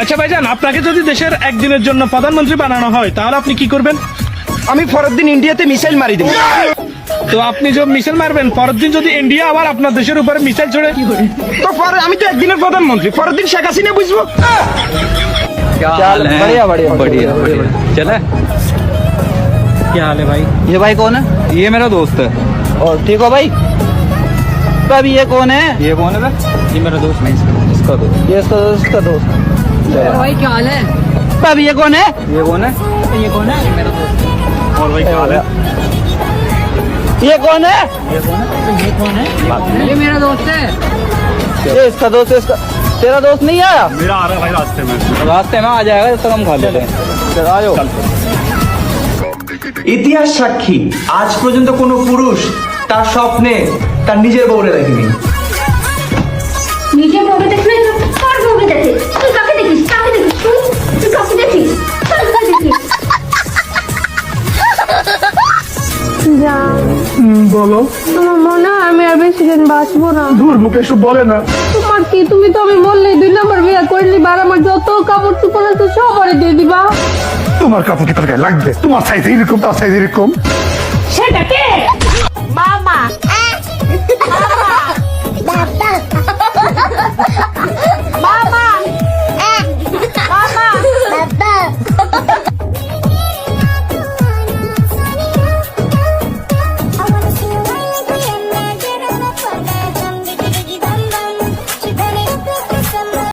আচ্ছা ভাইজান, আপনাকে যদি দেশের একদিনের জন্য প্রধানমন্ত্রী বানানো হয় তাহলে আপনি কি করবেন? আমি পরের দিন ইন্ডিয়াতে মিসাইল মারি দেবো। তো আপনি যে মিসাইল মারবেন, পরের দিন যদি ইন্ডিয়া আবার আপনার দেশের উপরে মিসাইল ছড়ে, তো পরে আমি তো একদিনের প্রধানমন্ত্রী, পরের দিন শেখ হাসিনা বুঝবো। बढ़िया बढ़िया बढ़िया बढ़िया चले। क्या हाल है भाई? ये भाई कौन है? ये मेरा दोस्त है। और ठीक हो भाई? तब ये कौन है? ये कौन है? ये मेरा दोस्त नहीं, इसका दोस्त। ये इसका दोस्त। भाई क्या हाल है? तब ये कौन है? ये कौन है? ये कौन है? मेरा दोस्त। और भाई क्या हाल है? ये कौन है? ये कौन है? ये मेरा दोस्त है। ये इसका दोस्त है। इसका तेरा दोस्त नहीं आया? मेरा आ रहा है भाई रास्ते में। रास्ते में आ जाएगा, जब तक हम खा लेते हैं। चल आ जाओ। ইতিহাস সাক্ষী, আজ পর্যন্ত কোনো পুরুষ তার স্বপ্নে তার নিজের বউরে দেখেনি। নিজে বউকে দেখ না, কার বউকে দেখে? তুই কাকে দেখিস? কাকে দেখিস? তুই কাকে দেখিস? কাকে দেখিস? বলো। আমার মনে হয় আমি আর বেশি দিন বাঁচবো না। দূর মুখে এসব বলে না। তোমার কি? তুমি তো আমি বললেই 2 নম্বর বিয়ে করলি, আর আমার যত কাপড় চোপড় আছে সব আরে দিয়ে দিবা। তোমার কাপড় কি তোর গায়ে লাগবে? তোমার সাইজ এরকম, তার সাইজ এরকম। সেটা কে?